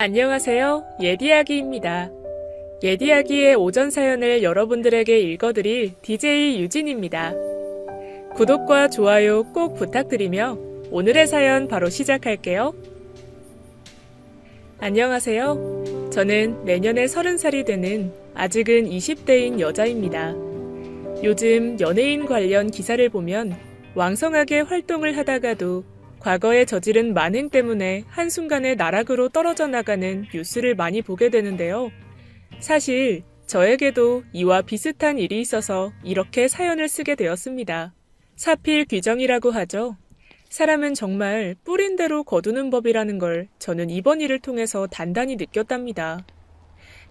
안녕하세요. 예디아기입니다. 예디아기의 오전 사연을 여러분들에게 읽어드릴 DJ 유진입니다. 구독과 좋아요 꼭 부탁드리며 오늘의 사연 바로 시작할게요. 안녕하세요. 저는 내년에 30살이 되는 아직은 20대인 여자입니다. 요즘 연예인 관련 기사를 보면 왕성하게 활동을 하다가도 과거에 저지른 만행 때문에 한순간에 나락으로 떨어져 나가는 뉴스를 많이 보게 되는데요. 사실 저에게도 이와 비슷한 일이 있어서 이렇게 사연을 쓰게 되었습니다. 사필 규정이라고 하죠. 사람은 정말 뿌린 대로 거두는 법이라는 걸 저는 이번 일을 통해서 단단히 느꼈답니다.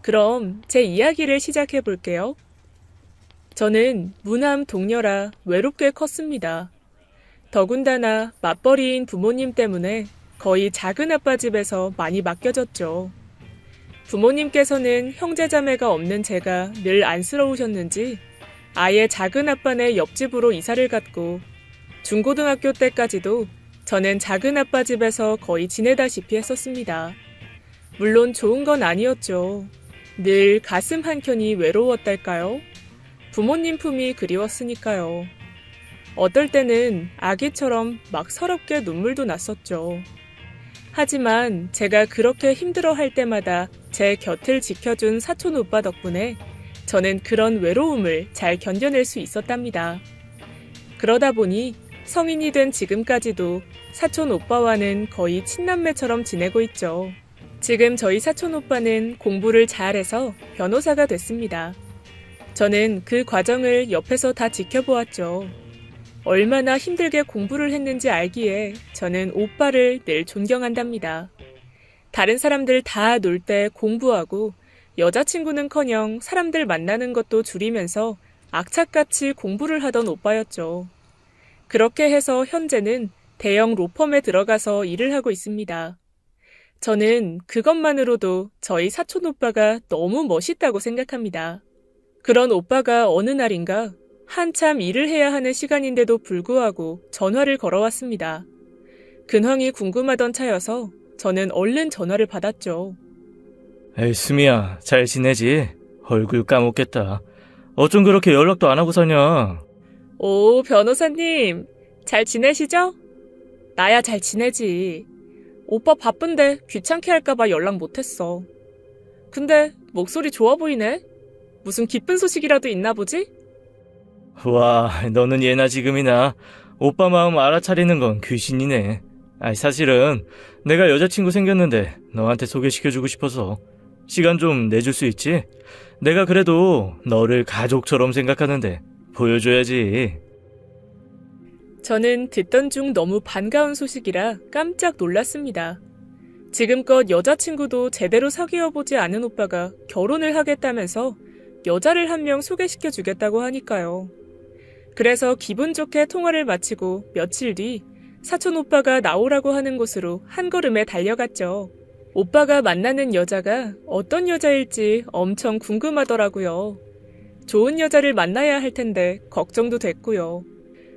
그럼 제 이야기를 시작해 볼게요. 저는 무남 동녀라 외롭게 컸습니다. 더군다나 맞벌이인 부모님 때문에 거의 작은 아빠 집에서 많이 맡겨졌죠. 부모님께서는 형제자매가 없는 제가 늘 안쓰러우셨는지 아예 작은 아빠네 옆집으로 이사를 갔고 중고등학교 때까지도 저는 작은 아빠 집에서 거의 지내다시피 했었습니다. 물론 좋은 건 아니었죠. 늘 가슴 한켠이 외로웠달까요? 부모님 품이 그리웠으니까요. 어떨 때는 아기처럼 막 서럽게 눈물도 났었죠. 하지만 제가 그렇게 힘들어할 때마다 제 곁을 지켜준 사촌 오빠 덕분에 저는 그런 외로움을 잘 견뎌낼 수 있었답니다. 그러다 보니 성인이 된 지금까지도 사촌 오빠와는 거의 친남매처럼 지내고 있죠. 지금 저희 사촌 오빠는 공부를 잘해서 변호사가 됐습니다. 저는 그 과정을 옆에서 다 지켜보았죠. 얼마나 힘들게 공부를 했는지 알기에 저는 오빠를 늘 존경한답니다. 다른 사람들 다 놀 때 공부하고 여자친구는커녕 사람들 만나는 것도 줄이면서 악착같이 공부를 하던 오빠였죠. 그렇게 해서 현재는 대형 로펌에 들어가서 일을 하고 있습니다. 저는 그것만으로도 저희 사촌 오빠가 너무 멋있다고 생각합니다. 그런 오빠가 어느 날인가 한참 일을 해야 하는 시간인데도 불구하고 전화를 걸어왔습니다. 근황이 궁금하던 차여서 저는 얼른 전화를 받았죠. 에이, 수미야, 잘 지내지? 얼굴 까먹겠다. 어쩜 그렇게 연락도 안 하고 사냐? 오, 변호사님, 잘 지내시죠? 나야 잘 지내지. 오빠 바쁜데 귀찮게 할까봐 연락 못했어. 근데 목소리 좋아 보이네? 무슨 기쁜 소식이라도 있나 보지? 와, 너는 예나 지금이나 오빠 마음 알아차리는 건 귀신이네. 사실은 내가 여자친구 생겼는데 너한테 소개시켜주고 싶어서 시간 좀 내줄 수 있지? 내가 그래도 너를 가족처럼 생각하는데 보여줘야지. 저는 듣던 중 너무 반가운 소식이라 깜짝 놀랐습니다. 지금껏 여자친구도 제대로 사귀어보지 않은 오빠가 결혼을 하겠다면서 여자를 한 명 소개시켜주겠다고 하니까요. 그래서 기분 좋게 통화를 마치고 며칠 뒤 사촌 오빠가 나오라고 하는 곳으로 한 걸음에 달려갔죠. 오빠가 만나는 여자가 어떤 여자일지 엄청 궁금하더라고요. 좋은 여자를 만나야 할 텐데 걱정도 됐고요.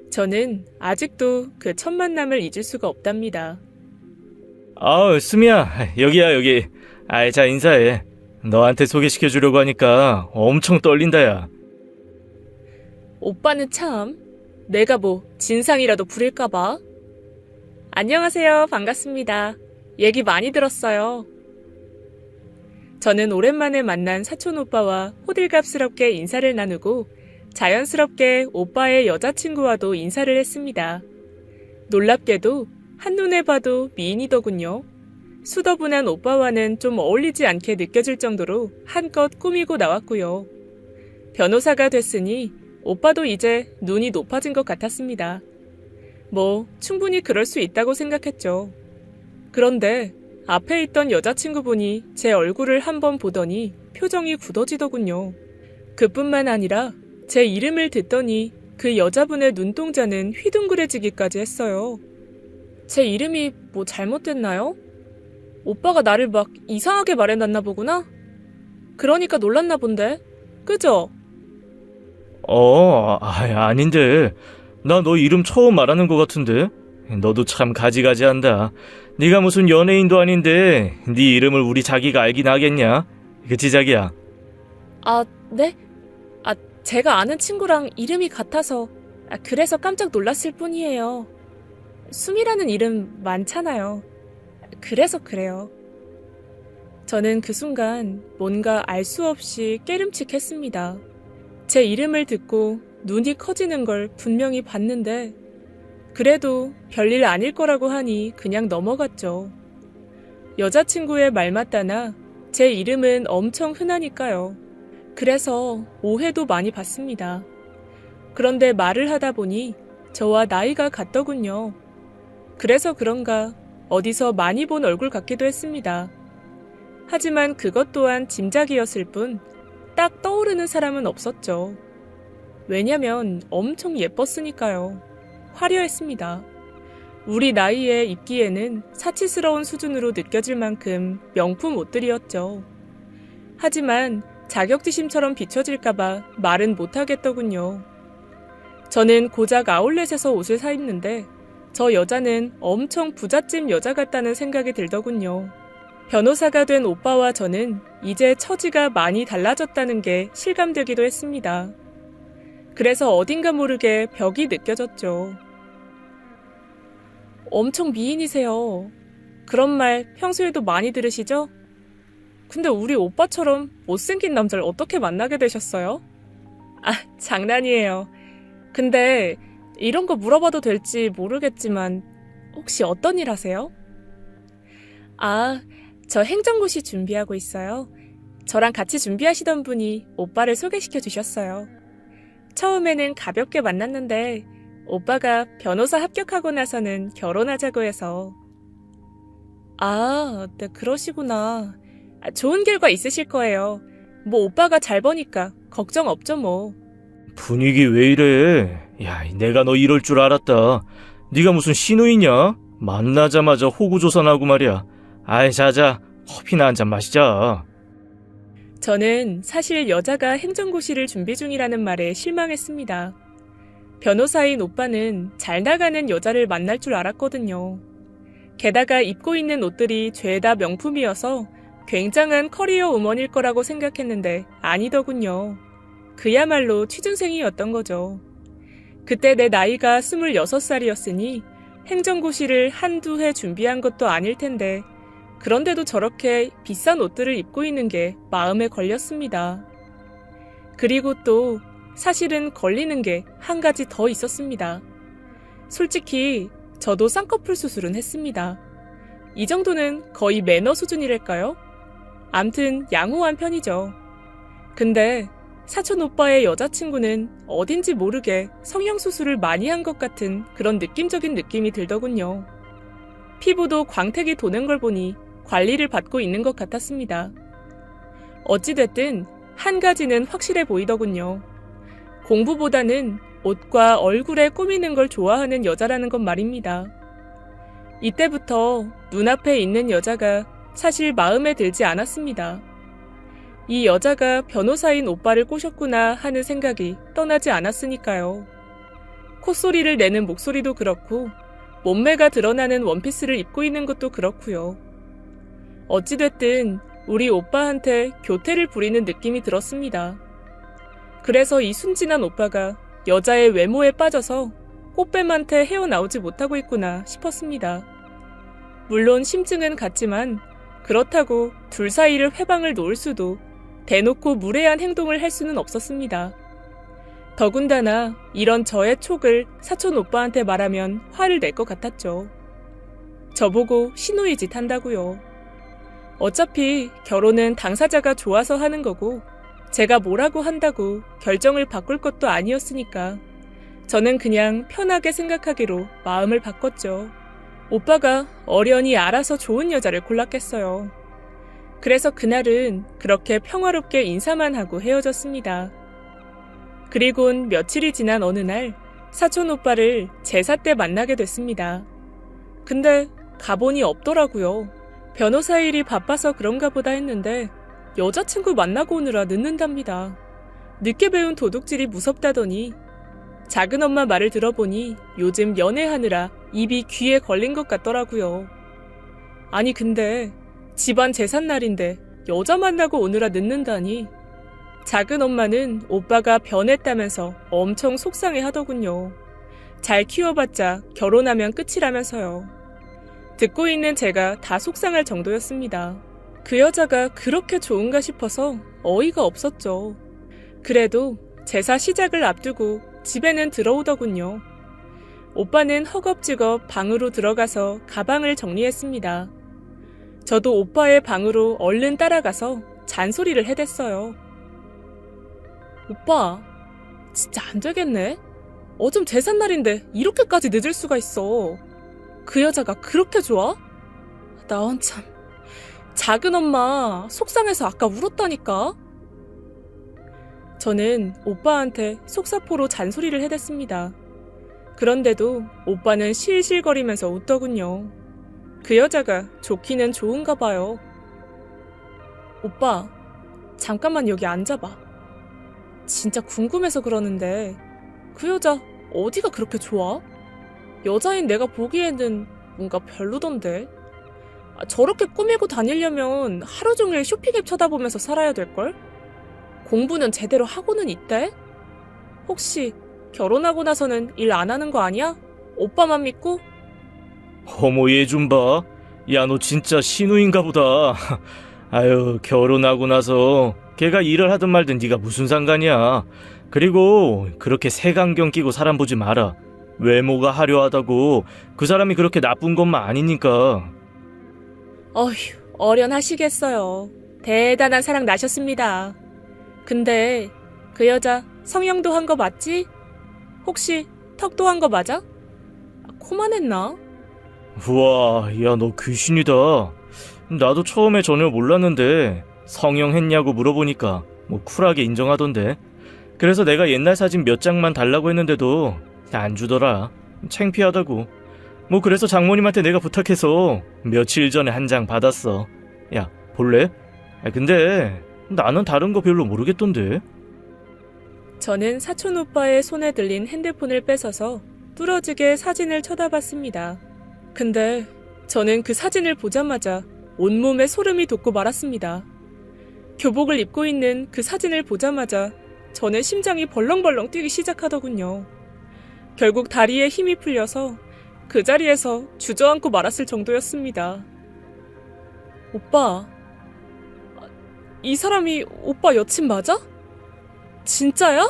저는 아직도 그 첫 만남을 잊을 수가 없답니다. 수미야, 여기야, 여기. 자, 인사해. 너한테 소개시켜주려고 하니까 엄청 떨린다, 야. 오빠는 참, 내가 뭐 진상이라도 부릴까봐. 안녕하세요. 반갑습니다. 얘기 많이 들었어요. 저는 오랜만에 만난 사촌 오빠와 호들갑스럽게 인사를 나누고 자연스럽게 오빠의 여자친구와도 인사를 했습니다. 놀랍게도 한눈에 봐도 미인이더군요. 수더분한 오빠와는 좀 어울리지 않게 느껴질 정도로 한껏 꾸미고 나왔고요. 변호사가 됐으니 오빠도 이제 눈이 높아진 것 같았습니다. 뭐 충분히 그럴 수 있다고 생각했죠. 그런데 앞에 있던 여자친구분이 제 얼굴을 한번 보더니 표정이 굳어지더군요. 그뿐만 아니라 제 이름을 듣더니 그 여자분의 눈동자는 휘둥그레지기까지 했어요. 제 이름이 뭐 잘못됐나요? 오빠가 나를 막 이상하게 말해놨나 보구나? 그러니까 놀랐나 본데. 그죠? 아닌데. 나 너 이름 처음 말하는 것 같은데? 너도 참 가지가지한다. 네가 무슨 연예인도 아닌데 네 이름을 우리 자기가 알긴 하겠냐? 그치 자기야? 아, 네? 제가 아는 친구랑 이름이 같아서 그래서 깜짝 놀랐을 뿐이에요. 수미라는 이름 많잖아요. 그래서 그래요. 저는 그 순간 뭔가 알 수 없이 깨름칙했습니다. 제 이름을 듣고 눈이 커지는 걸 분명히 봤는데 그래도 별일 아닐 거라고 하니 그냥 넘어갔죠. 여자친구의 말 맞다나 제 이름은 엄청 흔하니까요. 그래서 오해도 많이 받습니다. 그런데 말을 하다 보니 저와 나이가 같더군요. 그래서 그런가 어디서 많이 본 얼굴 같기도 했습니다. 하지만 그것 또한 짐작이었을 뿐 딱 떠오르는 사람은 없었죠. 왜냐면 엄청 예뻤으니까요. 화려했습니다. 우리 나이에 입기에는 사치스러운 수준으로 느껴질 만큼 명품 옷들이었죠. 하지만 자격지심처럼 비춰질까봐 말은 못하겠더군요. 저는 고작 아울렛에서 옷을 사 입는데 저 여자는 엄청 부잣집 여자 같다는 생각이 들더군요. 변호사가 된 오빠와 저는 이제 처지가 많이 달라졌다는 게 실감되기도 했습니다. 그래서 어딘가 모르게 벽이 느껴졌죠. 엄청 미인이세요. 그런 말 평소에도 많이 들으시죠? 근데 우리 오빠처럼 못생긴 남자를 어떻게 만나게 되셨어요? 장난이에요. 근데 이런 거 물어봐도 될지 모르겠지만 혹시 어떤 일 하세요? 저 행정고시 준비하고 있어요. 저랑 같이 준비하시던 분이 오빠를 소개시켜 주셨어요. 처음에는 가볍게 만났는데 오빠가 변호사 합격하고 나서는 결혼하자고 해서. 네, 그러시구나. 좋은 결과 있으실 거예요. 뭐 오빠가 잘 버니까 걱정 없죠 뭐. 분위기 왜 이래? 야, 내가 너 이럴 줄 알았다. 네가 무슨 시누이냐? 만나자마자 호구조선하고 말이야. 자자, 커피나 한잔 마시자. 저는 사실 여자가 행정고시를 준비 중이라는 말에 실망했습니다. 변호사인 오빠는 잘 나가는 여자를 만날 줄 알았거든요. 게다가 입고 있는 옷들이 죄다 명품이어서 굉장한 커리어 우먼일 거라고 생각했는데 아니더군요. 그야말로 취준생이었던 거죠. 그때 내 나이가 26살이었으니 행정고시를 한두 해 준비한 것도 아닐 텐데 그런데도 저렇게 비싼 옷들을 입고 있는 게 마음에 걸렸습니다. 그리고 또 사실은 걸리는 게 한 가지 더 있었습니다. 솔직히 저도 쌍꺼풀 수술은 했습니다. 이 정도는 거의 매너 수준이랄까요? 암튼 양호한 편이죠. 근데 사촌 오빠의 여자친구는 어딘지 모르게 성형수술을 많이 한 것 같은 그런 느낌적인 느낌이 들더군요. 피부도 광택이 도는 걸 보니 관리를 받고 있는 것 같았습니다. 어찌됐든 한 가지는 확실해 보이더군요. 공부보다는 옷과 얼굴에 꾸미는 걸 좋아하는 여자라는 건 말입니다. 이때부터 눈앞에 있는 여자가 사실 마음에 들지 않았습니다. 이 여자가 변호사인 오빠를 꼬셨구나 하는 생각이 떠나지 않았으니까요. 콧소리를 내는 목소리도 그렇고 몸매가 드러나는 원피스를 입고 있는 것도 그렇고요. 어찌됐든 우리 오빠한테 교태를 부리는 느낌이 들었습니다. 그래서 이 순진한 오빠가 여자의 외모에 빠져서 꽃뱀한테 헤어나오지 못하고 있구나 싶었습니다. 물론 심증은 같지만 그렇다고 둘 사이를 회방을 놓을 수도 대놓고 무례한 행동을 할 수는 없었습니다. 더군다나 이런 저의 촉을 사촌 오빠한테 말하면 화를 낼 것 같았죠. 저보고 시누이 짓 한다고요. 어차피 결혼은 당사자가 좋아서 하는 거고 제가 뭐라고 한다고 결정을 바꿀 것도 아니었으니까 저는 그냥 편하게 생각하기로 마음을 바꿨죠. 오빠가 어련히 알아서 좋은 여자를 골랐겠어요. 그래서 그날은 그렇게 평화롭게 인사만 하고 헤어졌습니다. 그리곤 며칠이 지난 어느 날 사촌 오빠를 제사 때 만나게 됐습니다. 근데 가본이 없더라고요. 변호사 일이 바빠서 그런가 보다 했는데 여자친구 만나고 오느라 늦는답니다. 늦게 배운 도둑질이 무섭다더니 작은 엄마 말을 들어보니 요즘 연애하느라 입이 귀에 걸린 것 같더라고요. 아니 근데 집안 제삿날인데 여자 만나고 오느라 늦는다니. 작은 엄마는 오빠가 변했다면서 엄청 속상해 하더군요. 잘 키워봤자 결혼하면 끝이라면서요. 듣고 있는 제가 다 속상할 정도였습니다. 그 여자가 그렇게 좋은가 싶어서 어이가 없었죠. 그래도 제사 시작을 앞두고 집에는 들어오더군요. 오빠는 허겁지겁 방으로 들어가서 가방을 정리했습니다. 저도 오빠의 방으로 얼른 따라가서 잔소리를 해댔어요. 오빠, 진짜 안 되겠네? 어쩜 제삿날인데 이렇게까지 늦을 수가 있어. 그 여자가 그렇게 좋아? 나 한참 작은 엄마 속상해서 아까 울었다니까? 저는 오빠한테 속사포로 잔소리를 해댔습니다. 그런데도 오빠는 실실거리면서 웃더군요. 그 여자가 좋기는 좋은가 봐요. 오빠, 잠깐만 여기 앉아봐. 진짜 궁금해서 그러는데 그 여자 어디가 그렇게 좋아? 여자인 내가 보기에는 뭔가 별로던데. 저렇게 꾸미고 다니려면 하루 종일 쇼핑앱 쳐다보면서 살아야 될걸? 공부는 제대로 하고는 있대? 혹시 결혼하고 나서는 일 안 하는 거 아니야? 오빠만 믿고? 어머 얘 좀 봐. 야 너 진짜 신우인가 보다. 아유 결혼하고 나서 걔가 일을 하든 말든 네가 무슨 상관이야. 그리고 그렇게 색안경 끼고 사람 보지 마라. 외모가 화려하다고 그 사람이 그렇게 나쁜 것만 아니니까. 어휴, 어련하시겠어요. 대단한 사랑 나셨습니다. 근데 그 여자 성형도 한 거 맞지? 혹시 턱도 한 거 맞아? 코만 했나? 우와 야 너 귀신이다. 나도 처음에 전혀 몰랐는데 성형했냐고 물어보니까 뭐 쿨하게 인정하던데. 그래서 내가 옛날 사진 몇 장만 달라고 했는데도 안 주더라. 창피하다고. 뭐 그래서 장모님한테 내가 부탁해서 며칠 전에 한 장 받았어. 야 볼래? 근데 나는 다른 거 별로 모르겠던데. 저는 사촌 오빠의 손에 들린 핸드폰을 뺏어서 뚫어지게 사진을 쳐다봤습니다. 근데 저는 그 사진을 보자마자 온몸에 소름이 돋고 말았습니다. 교복을 입고 있는 그 사진을 보자마자 저는 심장이 벌렁벌렁 뛰기 시작하더군요. 결국 다리에 힘이 풀려서 그 자리에서 주저앉고 말았을 정도였습니다. 오빠, 이 사람이 오빠 여친 맞아? 진짜야?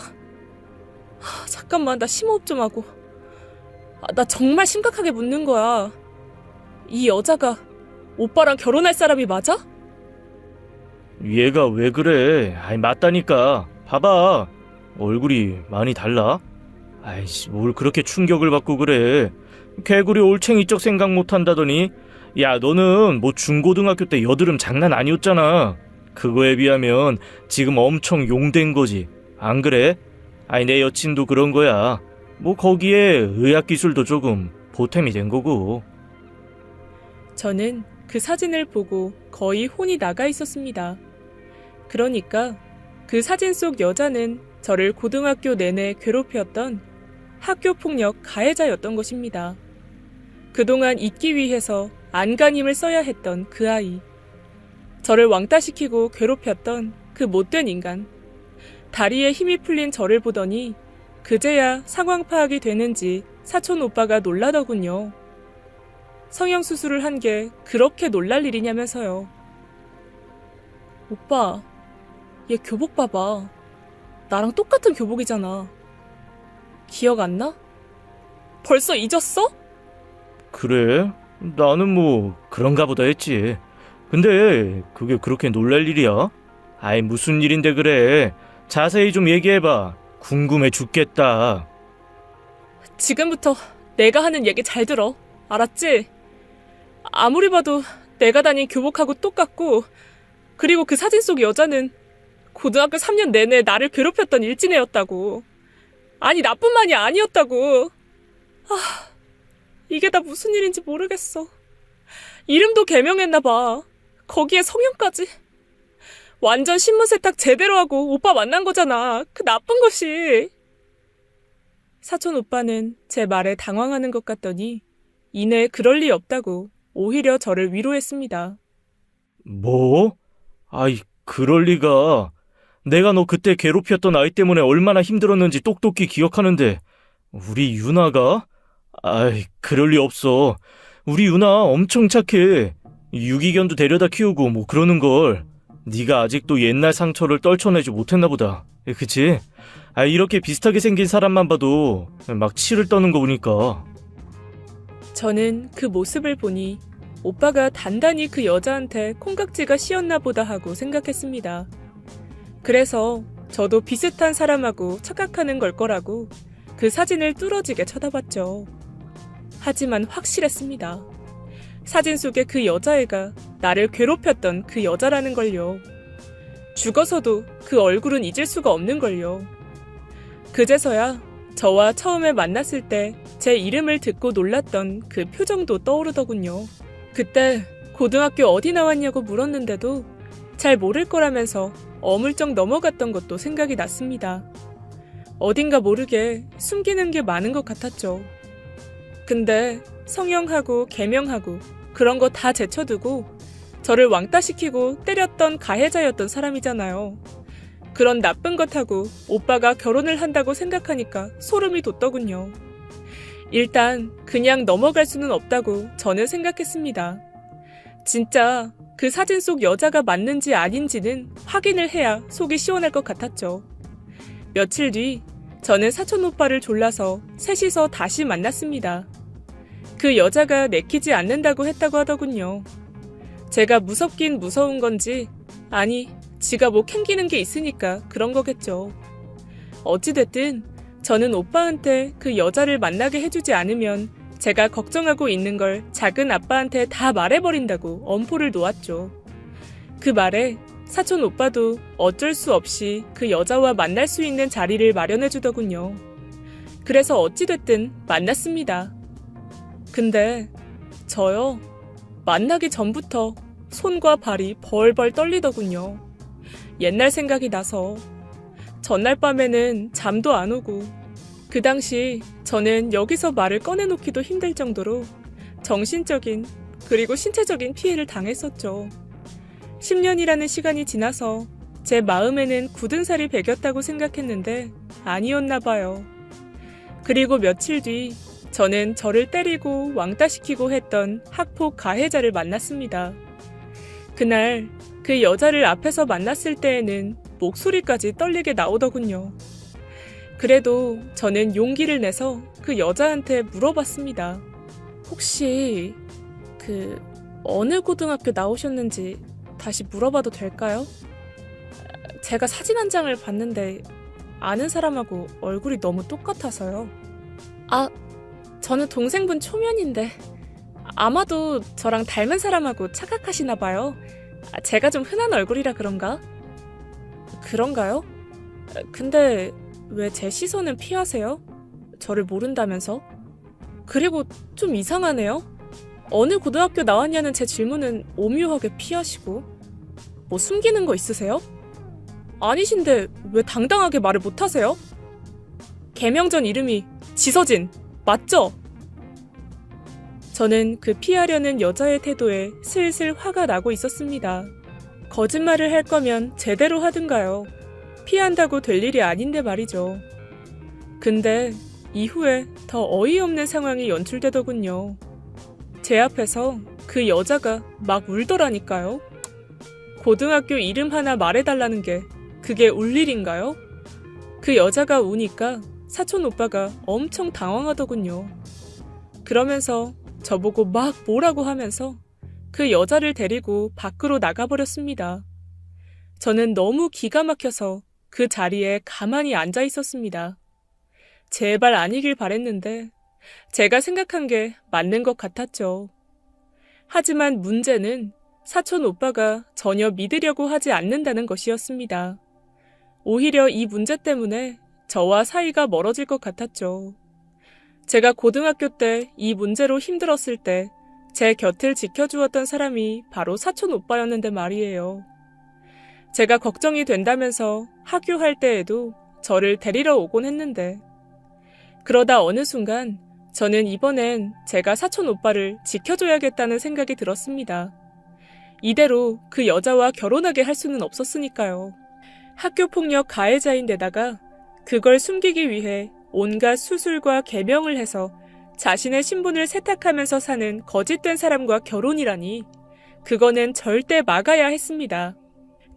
잠깐만, 나 심호흡 좀 하고. 나 정말 심각하게 묻는 거야. 이 여자가 오빠랑 결혼할 사람이 맞아? 얘가 왜 그래? 아이 맞다니까. 봐봐. 얼굴이 많이 달라? 아이씨 뭘 그렇게 충격을 받고 그래. 개구리 올챙이적 생각 못한다더니. 야 너는 뭐 중고등학교 때 여드름 장난 아니었잖아. 그거에 비하면 지금 엄청 용된 거지. 안 그래? 아니 내 여친도 그런 거야. 뭐 거기에 의학기술도 조금 보탬이 된 거고. 저는 그 사진을 보고 거의 혼이 나가 있었습니다. 그러니까 그 사진 속 여자는 저를 고등학교 내내 괴롭혔던 학교폭력 가해자였던 것입니다. 그동안 잊기 위해서 안간힘을 써야 했던 그 아이. 저를 왕따시키고 괴롭혔던 그 못된 인간. 다리에 힘이 풀린 저를 보더니 그제야 상황 파악이 되는지 사촌 오빠가 놀라더군요. 성형수술을 한 게 그렇게 놀랄 일이냐면서요. 오빠, 얘 교복 봐봐. 나랑 똑같은 교복이잖아. 기억 안 나? 벌써 잊었어? 그래? 나는 뭐 그런가 보다 했지. 근데 그게 그렇게 놀랄 일이야? 아이 무슨 일인데 그래. 자세히 좀 얘기해봐. 궁금해 죽겠다. 지금부터 내가 하는 얘기 잘 들어. 알았지? 아무리 봐도 내가 다닌 교복하고 똑같고, 그리고 그 사진 속 여자는 고등학교 3년 내내 나를 괴롭혔던 일진애였다고. 아니 나뿐만이 아니었다고. 이게 다 무슨 일인지 모르겠어. 이름도 개명했나봐. 거기에 성형까지. 완전 신문 세탁 제대로 하고 오빠 만난 거잖아. 그 나쁜 것이. 사촌 오빠는 제 말에 당황하는 것 같더니 이내 그럴 리 없다고 오히려 저를 위로했습니다. 뭐? 아이, 그럴 리가. 내가 너 그때 괴롭혔던 아이 때문에 얼마나 힘들었는지 똑똑히 기억하는데 우리 유나가? 아이, 그럴 리 없어. 우리 유나 엄청 착해. 유기견도 데려다 키우고 뭐 그러는 걸. 네가 아직도 옛날 상처를 떨쳐내지 못했나 보다. 그치? 아, 이렇게 비슷하게 생긴 사람만 봐도 막 치를 떠는 거 보니까. 저는 그 모습을 보니 오빠가 단단히 그 여자한테 콩깍지가 씌었나 보다 하고 생각했습니다. 그래서 저도 비슷한 사람하고 착각하는 걸 거라고 그 사진을 뚫어지게 쳐다봤죠. 하지만 확실했습니다. 사진 속의 그 여자애가 나를 괴롭혔던 그 여자라는 걸요. 죽어서도 그 얼굴은 잊을 수가 없는 걸요. 그제서야 저와 처음에 만났을 때 제 이름을 듣고 놀랐던 그 표정도 떠오르더군요. 그때 고등학교 어디 나왔냐고 물었는데도 잘 모를 거라면서 어물쩍 넘어갔던 것도 생각이 났습니다. 어딘가 모르게 숨기는 게 많은 것 같았죠. 근데 성형하고 개명하고 그런 거 다 제쳐두고 저를 왕따시키고 때렸던 가해자였던 사람이잖아요. 그런 나쁜 것하고 오빠가 결혼을 한다고 생각하니까 소름이 돋더군요. 일단 그냥 넘어갈 수는 없다고 저는 생각했습니다. 진짜 그 사진 속 여자가 맞는지 아닌지는 확인을 해야 속이 시원할 것 같았죠. 며칠 뒤 저는 사촌 오빠를 졸라서 셋이서 다시 만났습니다. 그 여자가 내키지 않는다고 했다고 하더군요. 제가 무섭긴 무서운 건지 아니 지가 뭐 캥기는 게 있으니까 그런 거겠죠. 어찌됐든 저는 오빠한테 그 여자를 만나게 해주지 않으면 제가 걱정하고 있는 걸 작은 아빠한테 다 말해버린다고 엄포를 놓았죠. 그 말에 사촌 오빠도 어쩔 수 없이 그 여자와 만날 수 있는 자리를 마련해주더군요. 그래서 어찌됐든 만났습니다. 근데 저요, 만나기 전부터 손과 발이 벌벌 떨리더군요. 옛날 생각이 나서 전날 밤에는 잠도 안 오고 그 당시 저는 여기서 말을 꺼내놓기도 힘들 정도로 정신적인 그리고 신체적인 피해를 당했었죠. 10년이라는 시간이 지나서 제 마음에는 굳은 살이 배겼다고 생각했는데 아니었나 봐요. 그리고 며칠 뒤 저는 저를 때리고 왕따시키고 했던 학폭 가해자를 만났습니다. 그날 그 여자를 앞에서 만났을 때에는 목소리까지 떨리게 나오더군요. 그래도 저는 용기를 내서 그 여자한테 물어봤습니다. 혹시 어느 고등학교 나오셨는지 다시 물어봐도 될까요? 제가 사진 한 장을 봤는데 아는 사람하고 얼굴이 너무 똑같아서요. 아, 저는 동생분 초면인데 아마도 저랑 닮은 사람하고 착각하시나 봐요. 제가 좀 흔한 얼굴이라 그런가? 그런가요? 근데 왜 제 시선은 피하세요? 저를 모른다면서? 그리고 좀 이상하네요. 어느 고등학교 나왔냐는 제 질문은 오묘하게 피하시고 뭐 숨기는 거 있으세요? 아니신데 왜 당당하게 말을 못하세요? 개명 전 이름이 지서진 맞죠? 저는 그 피하려는 여자의 태도에 슬슬 화가 나고 있었습니다. 거짓말을 할 거면 제대로 하든가요. 피한다고 될 일이 아닌데 말이죠. 근데 이후에 더 어이없는 상황이 연출되더군요. 제 앞에서 그 여자가 막 울더라니까요. 고등학교 이름 하나 말해달라는 게 그게 울 일인가요? 그 여자가 우니까 사촌 오빠가 엄청 당황하더군요. 그러면서 저보고 막 뭐라고 하면서 그 여자를 데리고 밖으로 나가버렸습니다. 저는 너무 기가 막혀서 그 자리에 가만히 앉아 있었습니다. 제발 아니길 바랬는데 제가 생각한 게 맞는 것 같았죠. 하지만 문제는 사촌 오빠가 전혀 믿으려고 하지 않는다는 것이었습니다. 오히려 이 문제 때문에 저와 사이가 멀어질 것 같았죠. 제가 고등학교 때 이 문제로 힘들었을 때 제 곁을 지켜주었던 사람이 바로 사촌 오빠였는데 말이에요. 제가 걱정이 된다면서 하교할 때에도 저를 데리러 오곤 했는데 그러다 어느 순간 저는 이번엔 제가 사촌 오빠를 지켜줘야겠다는 생각이 들었습니다. 이대로 그 여자와 결혼하게 할 수는 없었으니까요. 학교폭력 가해자인데다가 그걸 숨기기 위해 온갖 수술과 개명을 해서 자신의 신분을 세탁하면서 사는 거짓된 사람과 결혼이라니 그거는 절대 막아야 했습니다.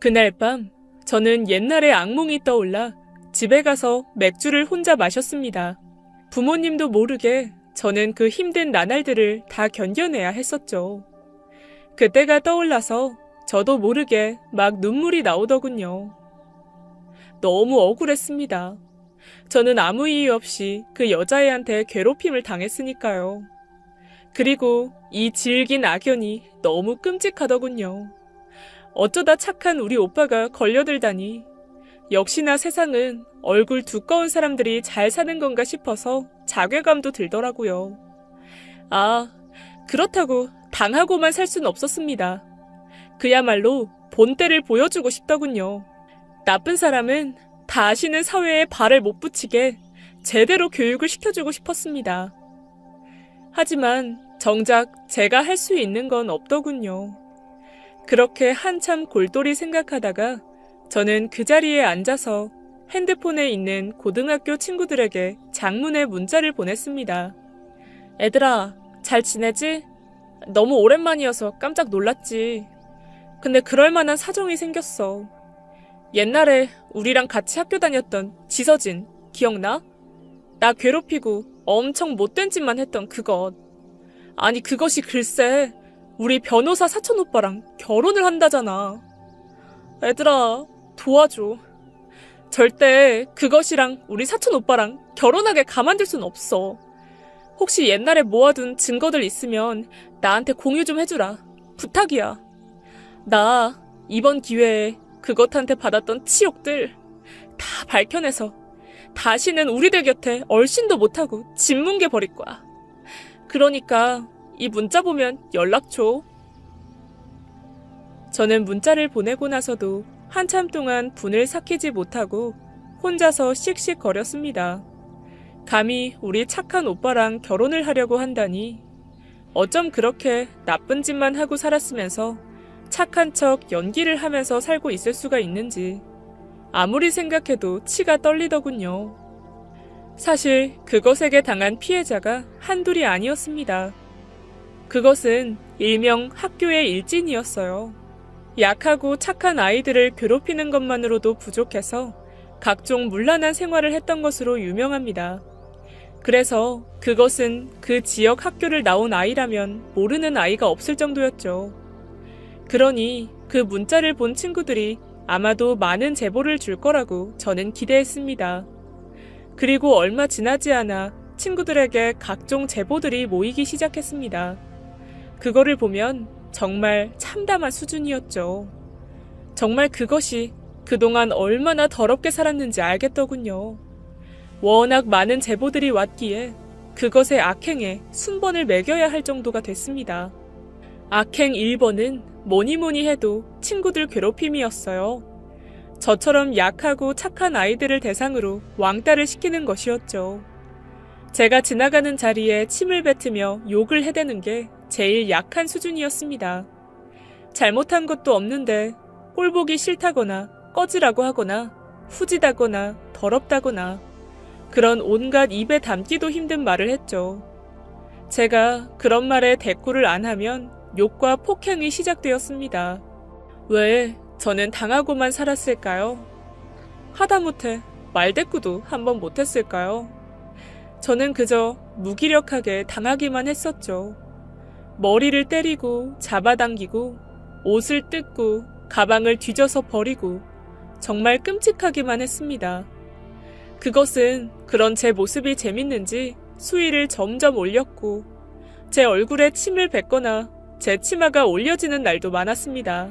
그날 밤 저는 옛날의 악몽이 떠올라 집에 가서 맥주를 혼자 마셨습니다. 부모님도 모르게 저는 그 힘든 나날들을 다 견뎌내야 했었죠. 그때가 떠올라서 저도 모르게 막 눈물이 나오더군요. 너무 억울했습니다. 저는 아무 이유 없이 그 여자애한테 괴롭힘을 당했으니까요. 그리고 이 질긴 악연이 너무 끔찍하더군요. 어쩌다 착한 우리 오빠가 걸려들다니. 역시나 세상은 얼굴 두꺼운 사람들이 잘 사는 건가 싶어서 자괴감도 들더라고요. 아, 그렇다고 당하고만 살 순 없었습니다. 그야말로 본때를 보여주고 싶더군요. 나쁜 사람은 다시는 사회에 발을 못 붙이게 제대로 교육을 시켜주고 싶었습니다. 하지만 정작 제가 할 수 있는 건 없더군요. 그렇게 한참 골똘히 생각하다가 저는 그 자리에 앉아서 핸드폰에 있는 고등학교 친구들에게 장문의 문자를 보냈습니다. 애들아, 잘 지내지? 너무 오랜만이어서 깜짝 놀랐지. 근데 그럴 만한 사정이 생겼어. 옛날에 우리랑 같이 학교 다녔던 지서진, 기억나? 나 괴롭히고 엄청 못된 짓만 했던 그것. 아니 그것이 글쎄 우리 변호사 사촌 오빠랑 결혼을 한다잖아. 애들아, 도와줘. 절대 그것이랑 우리 사촌 오빠랑 결혼하게 가만둘 순 없어. 혹시 옛날에 모아둔 증거들 있으면 나한테 공유 좀 해주라. 부탁이야. 나 이번 기회에 그것한테 받았던 치욕들 다 밝혀내서 다시는 우리들 곁에 얼씬도 못하고 짓뭉개 버릴 거야. 그러니까 이 문자 보면 연락 줘. 저는 문자를 보내고 나서도 한참 동안 분을 삭히지 못하고 혼자서 씩씩거렸습니다. 감히 우리 착한 오빠랑 결혼을 하려고 한다니. 어쩜 그렇게 나쁜 짓만 하고 살았으면서 착한 척 연기를 하면서 살고 있을 수가 있는지 아무리 생각해도 치가 떨리더군요. 사실 그것에게 당한 피해자가 한둘이 아니었습니다. 그것은 일명 학교의 일진이었어요. 약하고 착한 아이들을 괴롭히는 것만으로도 부족해서 각종 문란한 생활을 했던 것으로 유명합니다. 그래서 그것은 그 지역 학교를 나온 아이라면 모르는 아이가 없을 정도였죠. 그러니 그 문자를 본 친구들이 아마도 많은 제보를 줄 거라고 저는 기대했습니다. 그리고 얼마 지나지 않아 친구들에게 각종 제보들이 모이기 시작했습니다. 그거를 보면 정말 참담한 수준이었죠. 정말 그것이 그동안 얼마나 더럽게 살았는지 알겠더군요. 워낙 많은 제보들이 왔기에 그것의 악행에 순번을 매겨야 할 정도가 됐습니다. 악행 1번은 뭐니 해도 친구들 괴롭힘이었어요. 저처럼 약하고 착한 아이들을 대상으로 왕따를 시키는 것이었죠. 제가 지나가는 자리에 침을 뱉으며 욕을 해대는 게 제일 약한 수준이었습니다. 잘못한 것도 없는데 꼴보기 싫다거나 꺼지라고 하거나 후지다거나 더럽다거나 그런 온갖 입에 담기도 힘든 말을 했죠. 제가 그런 말에 대꾸를 안 하면 욕과 폭행이 시작되었습니다. 왜 저는 당하고만 살았을까요? 하다못해 말대꾸도 한번 못했을까요? 저는 그저 무기력하게 당하기만 했었죠. 머리를 때리고 잡아당기고 옷을 뜯고 가방을 뒤져서 버리고 정말 끔찍하기만 했습니다. 그것은 그런 제 모습이 재밌는지 수위를 점점 올렸고 제 얼굴에 침을 뱉거나 제 치마가 올려지는 날도 많았습니다.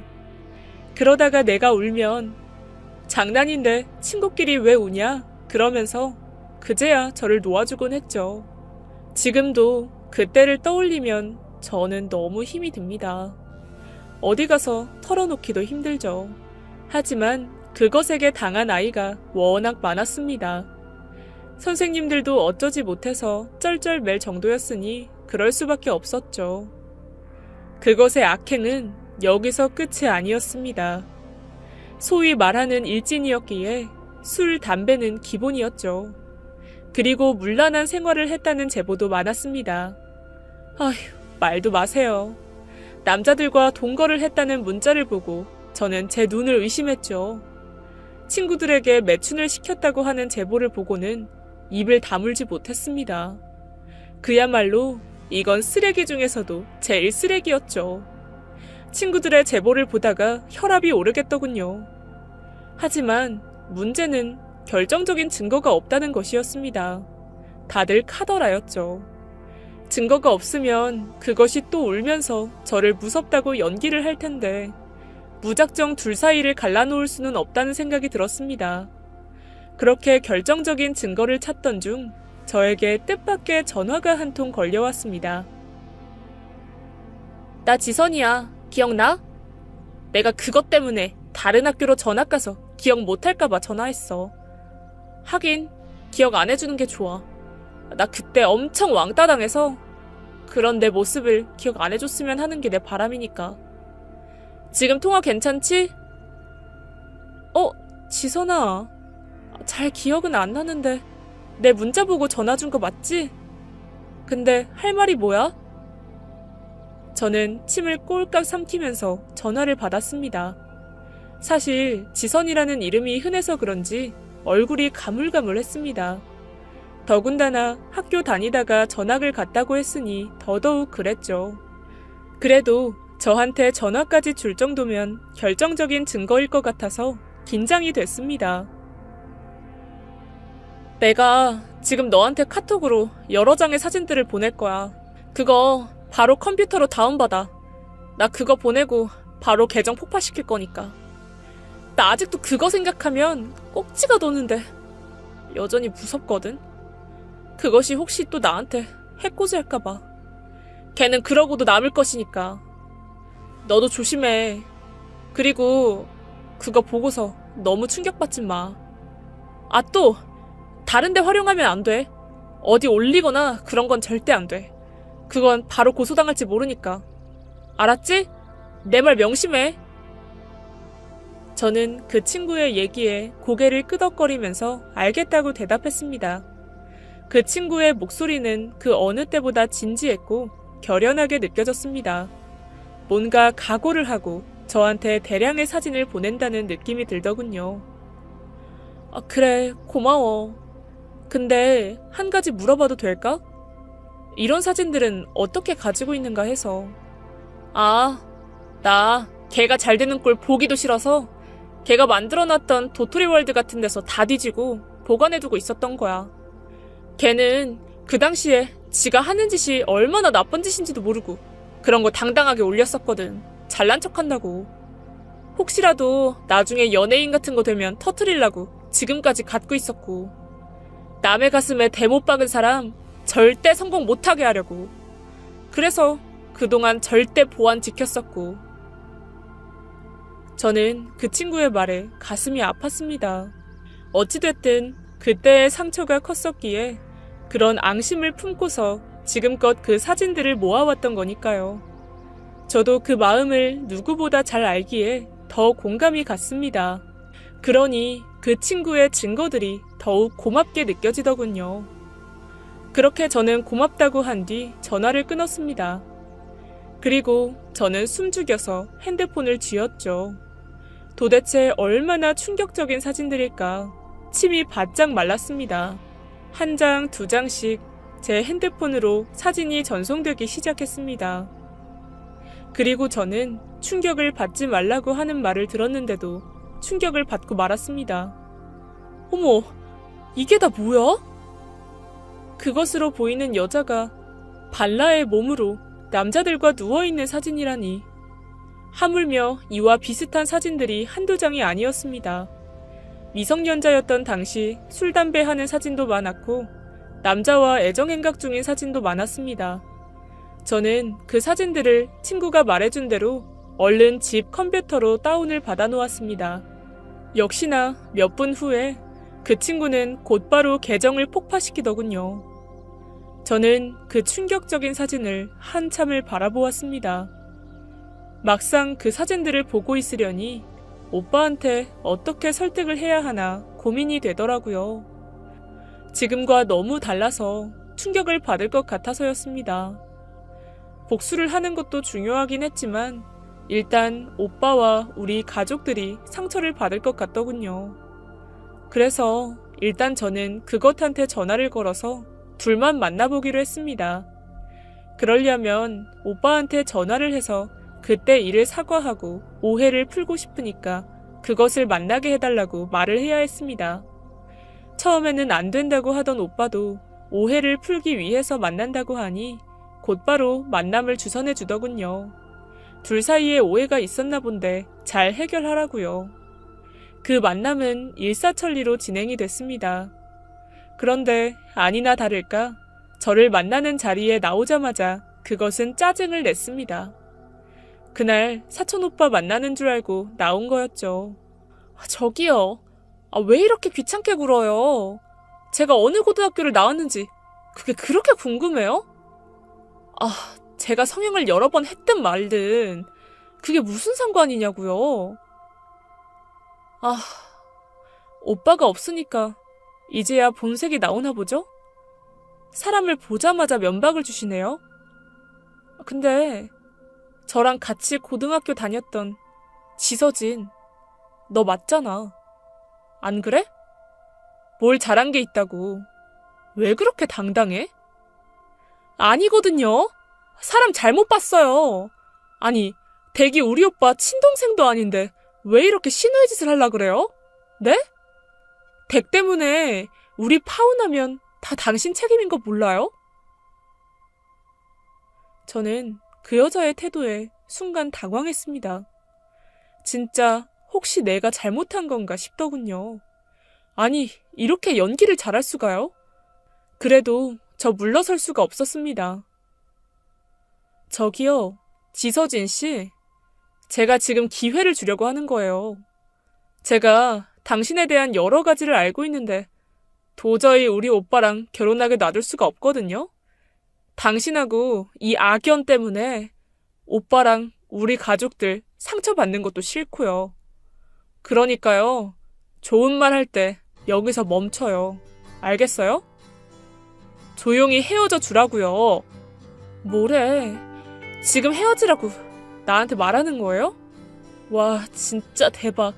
그러다가 내가 울면 장난인데 친구끼리 왜 우냐? 그러면서 그제야 저를 놓아주곤 했죠. 지금도 그때를 떠올리면 저는 너무 힘이 듭니다. 어디 가서 털어놓기도 힘들죠. 하지만 그것에게 당한 아이가 워낙 많았습니다. 선생님들도 어쩌지 못해서 쩔쩔맬 정도였으니 그럴 수밖에 없었죠. 그것의 악행은 여기서 끝이 아니었습니다. 소위 말하는 일진이었기에 술, 담배는 기본이었죠. 그리고 문란한 생활을 했다는 제보도 많았습니다. 아휴, 말도 마세요. 남자들과 동거를 했다는 문자를 보고 저는 제 눈을 의심했죠. 친구들에게 매춘을 시켰다고 하는 제보를 보고는 입을 다물지 못했습니다. 그야말로 이건 쓰레기 중에서도 제일 쓰레기였죠. 친구들의 제보를 보다가 혈압이 오르겠더군요. 하지만 문제는 결정적인 증거가 없다는 것이었습니다. 다들 카더라였죠. 증거가 없으면 그것이 또 울면서 저를 무섭다고 연기를 할 텐데 무작정 둘 사이를 갈라놓을 수는 없다는 생각이 들었습니다. 그렇게 결정적인 증거를 찾던 중 저에게 뜻밖의 전화가 한 통 걸려왔습니다. 나 지선이야. 기억나? 내가 그것 때문에 다른 학교로 전학 가서 기억 못할까봐 전화했어. 하긴 기억 안 해주는 게 좋아. 나 그때 엄청 왕따 당해서 그런 내 모습을 기억 안 해줬으면 하는 게 내 바람이니까. 지금 통화 괜찮지? 지선아. 잘 기억은 안 나는데 내 문자 보고 전화 준 거 맞지? 근데 할 말이 뭐야? 저는 침을 꼴깍 삼키면서 전화를 받았습니다. 사실 지선이라는 이름이 흔해서 그런지 얼굴이 가물가물했습니다. 더군다나 학교 다니다가 전학을 갔다고 했으니 더더욱 그랬죠. 그래도 저한테 전화까지 줄 정도면 결정적인 증거일 것 같아서 긴장이 됐습니다. 내가 지금 너한테 카톡으로 여러 장의 사진들을 보낼 거야. 그거 바로 컴퓨터로 다운받아. 나 그거 보내고 바로 계정 폭파시킬 거니까. 나 아직도 그거 생각하면 꼭지가 도는데 여전히 무섭거든. 그것이 혹시 또 나한테 해코지할까봐. 걔는 그러고도 남을 것이니까. 너도 조심해. 그리고 그거 보고서 너무 충격받지 마. 아, 또 다른 데 활용하면 안 돼. 어디 올리거나 그런 건 절대 안 돼. 그건 바로 고소당할지 모르니까. 알았지? 내 말 명심해. 저는 그 친구의 얘기에 고개를 끄덕거리면서 알겠다고 대답했습니다. 그 친구의 목소리는 그 어느 때보다 진지했고 결연하게 느껴졌습니다. 뭔가 각오를 하고 저한테 대량의 사진을 보낸다는 느낌이 들더군요. 아, 그래, 고마워. 근데 한 가지 물어봐도 될까? 이런 사진들은 어떻게 가지고 있는가 해서. 나 걔가 잘 되는 꼴 보기도 싫어서 걔가 만들어놨던 도토리월드 같은 데서 다 뒤지고 보관해두고 있었던 거야. 걔는 그 당시에 지가 하는 짓이 얼마나 나쁜 짓인지도 모르고 그런 거 당당하게 올렸었거든. 잘난 척한다고. 혹시라도 나중에 연예인 같은 거 되면 터트리려고 지금까지 갖고 있었고, 남의 가슴에 대못 박은 사람 절대 성공 못하게 하려고. 그래서 그동안 절대 보안 지켰었고. 저는 그 친구의 말에 가슴이 아팠습니다. 어찌됐든 그때의 상처가 컸었기에 그런 앙심을 품고서 지금껏 그 사진들을 모아왔던 거니까요. 저도 그 마음을 누구보다 잘 알기에 더 공감이 갔습니다. 그러니 그 친구의 증거들이 더욱 고맙게 느껴지더군요. 그렇게 저는 고맙다고 한 뒤 전화를 끊었습니다. 그리고 저는 숨죽여서 핸드폰을 쥐었죠. 도대체 얼마나 충격적인 사진들일까. 침이 바짝 말랐습니다. 한 장, 두 장씩 제 핸드폰으로 사진이 전송되기 시작했습니다. 그리고 저는 충격을 받지 말라고 하는 말을 들었는데도 충격을 받고 말았습니다. 어머, 이게 다 뭐야? 그것으로 보이는 여자가 발라의 몸으로 남자들과 누워있는 사진이라니. 하물며 이와 비슷한 사진들이 한두 장이 아니었습니다. 미성년자였던 당시 술, 담배 하는 사진도 많았고 남자와 애정행각 중인 사진도 많았습니다. 저는 그 사진들을 친구가 말해준 대로 얼른 집 컴퓨터로 다운을 받아 놓았습니다. 역시나 몇 분 후에 그 친구는 곧바로 계정을 폭파시키더군요. 저는 그 충격적인 사진을 한참을 바라보았습니다. 막상 그 사진들을 보고 있으려니 오빠한테 어떻게 설득을 해야 하나 고민이 되더라고요. 지금과 너무 달라서 충격을 받을 것 같아서였습니다. 복수를 하는 것도 중요하긴 했지만 일단 오빠와 우리 가족들이 상처를 받을 것 같더군요. 그래서 일단 저는 그것한테 전화를 걸어서 둘만 만나보기로 했습니다. 그러려면 오빠한테 전화를 해서 그때 일을 사과하고 오해를 풀고 싶으니까 그것을 만나게 해달라고 말을 해야 했습니다. 처음에는 안 된다고 하던 오빠도 오해를 풀기 위해서 만난다고 하니 곧바로 만남을 주선해 주더군요. 둘 사이에 오해가 있었나 본데 잘 해결하라고요. 그 만남은 일사천리로 진행이 됐습니다. 그런데 아니나 다를까 저를 만나는 자리에 나오자마자 그것은 짜증을 냈습니다. 그날 사촌오빠 만나는 줄 알고 나온 거였죠. 저기요. 왜 이렇게 귀찮게 굴어요? 제가 어느 고등학교를 나왔는지 그게 그렇게 궁금해요? 제가 성형을 여러 번 했든 말든 그게 무슨 상관이냐고요. 오빠가 없으니까 이제야 본색이 나오나 보죠? 사람을 보자마자 면박을 주시네요. 근데 저랑 같이 고등학교 다녔던 지서진, 너 맞잖아. 안 그래? 뭘 잘한 게 있다고. 왜 그렇게 당당해? 아니거든요. 사람 잘못 봤어요. 아니, 댁이 우리 오빠 친동생도 아닌데 왜 이렇게 신우의 짓을 하려 그래요? 네? 댁 때문에 우리 파혼하면 다 당신 책임인 거 몰라요? 저는 그 여자의 태도에 순간 당황했습니다. 진짜 혹시 내가 잘못한 건가 싶더군요. 아니, 이렇게 연기를 잘할 수가요? 그래도 저 물러설 수가 없었습니다. 저기요, 지서진 씨. 제가 지금 기회를 주려고 하는 거예요. 제가 당신에 대한 여러 가지를 알고 있는데 도저히 우리 오빠랑 결혼하게 놔둘 수가 없거든요. 당신하고 이 악연 때문에 오빠랑 우리 가족들 상처받는 것도 싫고요. 그러니까요, 좋은 말 할 때 여기서 멈춰요. 알겠어요? 조용히 헤어져 주라고요. 뭐래? 지금 헤어지라고 나한테 말하는 거예요? 와, 진짜 대박.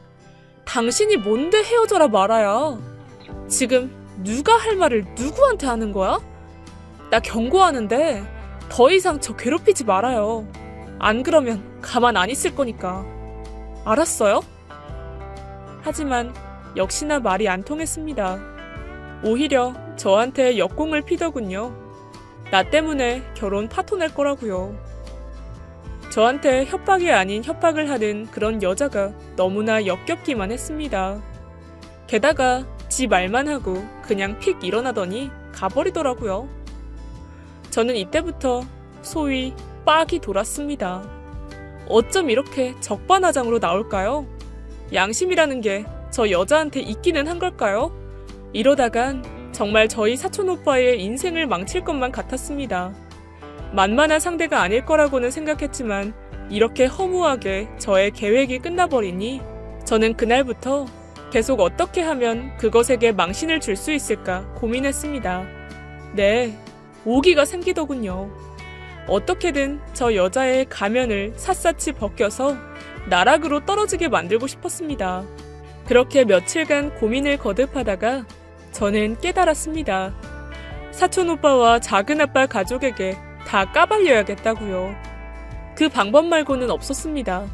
당신이 뭔데 헤어져라 말아야. 지금 누가 할 말을 누구한테 하는 거야? 나 경고하는데 더 이상 저 괴롭히지 말아요. 안 그러면 가만 안 있을 거니까. 알았어요? 하지만 역시나 말이 안 통했습니다. 오히려 저한테 역공을 피더군요. 나 때문에 결혼 파토낼 거라고요. 저한테 협박이 아닌 협박을 하는 그런 여자가 너무나 역겹기만 했습니다. 게다가 지 말만 하고 그냥 픽 일어나더니 가버리더라고요. 저는 이때부터 소위 빡이 돌았습니다. 어쩜 이렇게 적반하장으로 나올까요? 양심이라는 게 저 여자한테 있기는 한 걸까요? 이러다간 정말 저희 사촌오빠의 인생을 망칠 것만 같았습니다. 만만한 상대가 아닐 거라고는 생각했지만 이렇게 허무하게 저의 계획이 끝나버리니 저는 그날부터 계속 어떻게 하면 그것에게 망신을 줄 수 있을까 고민했습니다. 네, 오기가 생기더군요. 어떻게든 저 여자의 가면을 샅샅이 벗겨서 나락으로 떨어지게 만들고 싶었습니다. 그렇게 며칠간 고민을 거듭하다가 저는 깨달았습니다. 사촌오빠와 작은아빠 가족에게 다 까발려야겠다고요. 그 방법 말고는 없었습니다.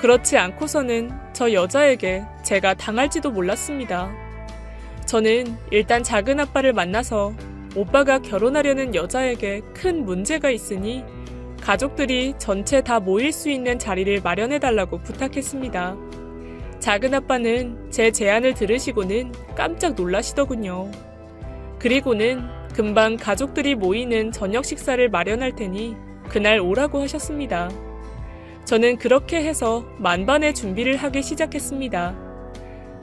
그렇지 않고서는 저 여자에게 제가 당할지도 몰랐습니다. 저는 일단 작은아빠를 만나서 오빠가 결혼하려는 여자에게 큰 문제가 있으니 가족들이 전체 다 모일 수 있는 자리를 마련해달라고 부탁했습니다. 작은아빠는 제 제안을 들으시고는 깜짝 놀라시더군요. 그리고는 금방 가족들이 모이는 저녁 식사를 마련할 테니 그날 오라고 하셨습니다. 저는 그렇게 해서 만반의 준비를 하기 시작했습니다.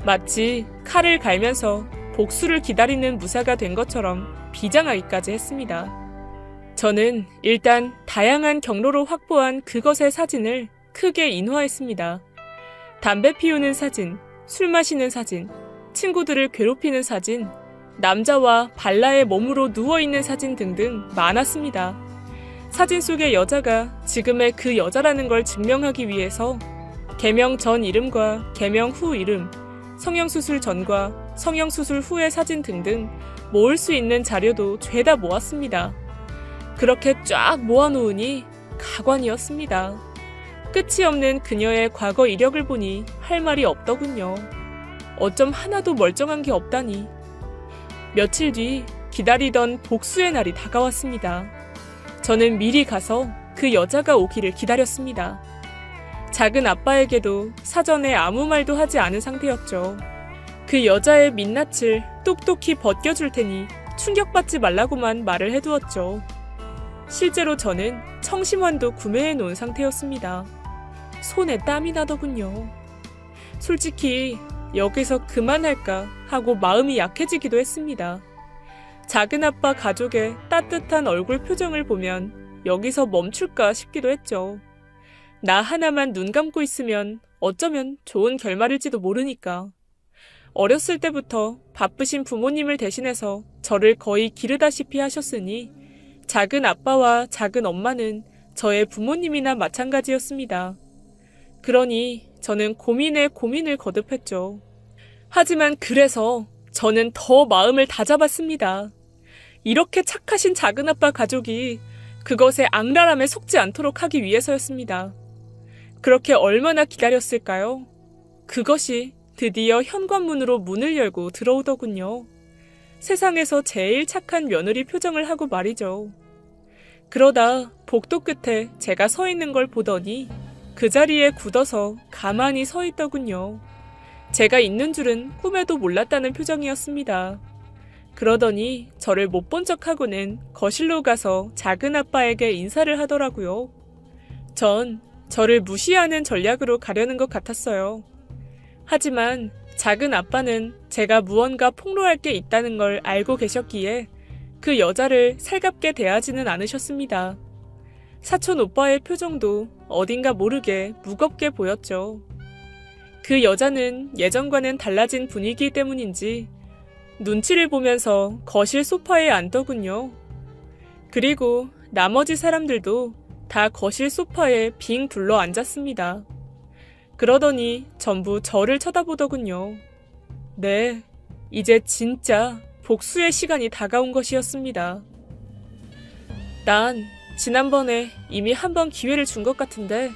마치 칼을 갈면서 복수를 기다리는 무사가 된 것처럼 비장하기까지 했습니다. 저는 일단 다양한 경로로 확보한 그것의 사진을 크게 인화했습니다. 담배 피우는 사진, 술 마시는 사진, 친구들을 괴롭히는 사진, 남자와 발라의 몸으로 누워있는 사진 등등 많았습니다. 사진 속의 여자가 지금의 그 여자라는 걸 증명하기 위해서 개명 전 이름과 개명 후 이름, 성형수술 전과 성형수술 후의 사진 등등 모을 수 있는 자료도 죄다 모았습니다. 그렇게 쫙 모아놓으니 가관이었습니다. 끝이 없는 그녀의 과거 이력을 보니 할 말이 없더군요. 어쩜 하나도 멀쩡한 게 없다니. 며칠 뒤 기다리던 복수의 날이 다가왔습니다. 저는 미리 가서 그 여자가 오기를 기다렸습니다. 작은 아빠에게도 사전에 아무 말도 하지 않은 상태였죠. 그 여자의 민낯을 똑똑히 벗겨줄 테니 충격받지 말라고만 말을 해두었죠. 실제로 저는 청심환도 구매해 놓은 상태였습니다. 손에 땀이 나더군요. 솔직히 여기서 그만할까 하고 마음이 약해지기도 했습니다. 작은 아빠 가족의 따뜻한 얼굴 표정을 보면 여기서 멈출까 싶기도 했죠. 나 하나만 눈 감고 있으면 어쩌면 좋은 결말일지도 모르니까. 어렸을 때부터 바쁘신 부모님을 대신해서 저를 거의 기르다시피 하셨으니 작은 아빠와 작은 엄마는 저의 부모님이나 마찬가지였습니다. 그러니 저는 고민에 고민을 거듭했죠. 하지만 그래서 저는 더 마음을 다잡았습니다. 이렇게 착하신 작은아빠 가족이 그것의 악랄함에 속지 않도록 하기 위해서였습니다. 그렇게 얼마나 기다렸을까요? 그것이 드디어 현관문으로 문을 열고 들어오더군요. 세상에서 제일 착한 며느리 표정을 하고 말이죠. 그러다 복도 끝에 제가 서 있는 걸 보더니 그 자리에 굳어서 가만히 서 있더군요. 제가 있는 줄은 꿈에도 몰랐다는 표정이었습니다. 그러더니 저를 못 본 척하고는 거실로 가서 작은 아빠에게 인사를 하더라고요. 전 저를 무시하는 전략으로 가려는 것 같았어요. 하지만 작은 아빠는 제가 무언가 폭로할 게 있다는 걸 알고 계셨기에 그 여자를 살갑게 대하지는 않으셨습니다. 사촌 오빠의 표정도 어딘가 모르게 무겁게 보였죠. 그 여자는 예전과는 달라진 분위기 때문인지 눈치를 보면서 거실 소파에 앉더군요. 그리고 나머지 사람들도 다 거실 소파에 빙 둘러 앉았습니다. 그러더니 전부 저를 쳐다보더군요. 네, 이제 진짜 복수의 시간이 다가온 것이었습니다. 난 지난번에 이미 한 번 기회를 준 것 같은데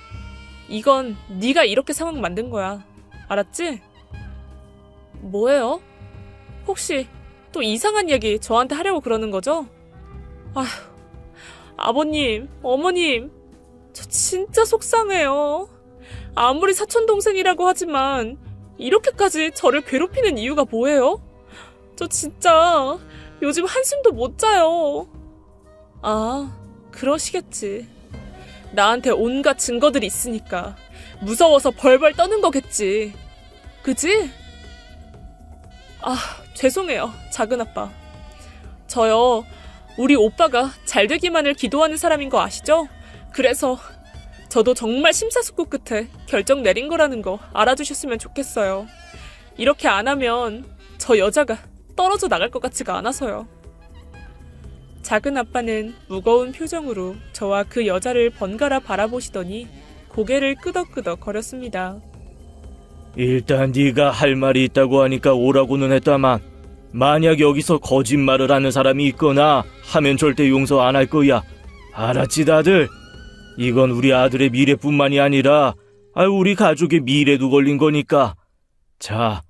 이건 네가 이렇게 상황 만든 거야. 알았지? 뭐예요? 혹시 또 이상한 얘기 저한테 하려고 그러는 거죠? 아휴, 아버님, 어머님, 저 진짜 속상해요. 아무리 사촌동생이라고 하지만 이렇게까지 저를 괴롭히는 이유가 뭐예요? 저 진짜 요즘 한숨도 못 자요. 아, 그러시겠지. 나한테 온갖 증거들이 있으니까 무서워서 벌벌 떠는 거겠지. 그지? 아, 죄송해요, 작은아빠. 저요, 우리 오빠가 잘 되기만을 기도하는 사람인 거 아시죠? 그래서 저도 정말 심사숙고 끝에 결정 내린 거라는 거 알아주셨으면 좋겠어요. 이렇게 안 하면 저 여자가 떨어져 나갈 것 같지가 않아서요. 작은 아빠는 무거운 표정으로 저와 그 여자를 번갈아 바라보시더니 고개를 끄덕끄덕 거렸습니다. 일단 네가 할 말이 있다고 하니까 오라고는 했다만 만약 여기서 거짓말을 하는 사람이 있거나 하면 절대 용서 안 할 거야. 알았지 다들? 이건 우리 아들의 미래뿐만이 아니라 우리 가족의 미래도 걸린 거니까. 자,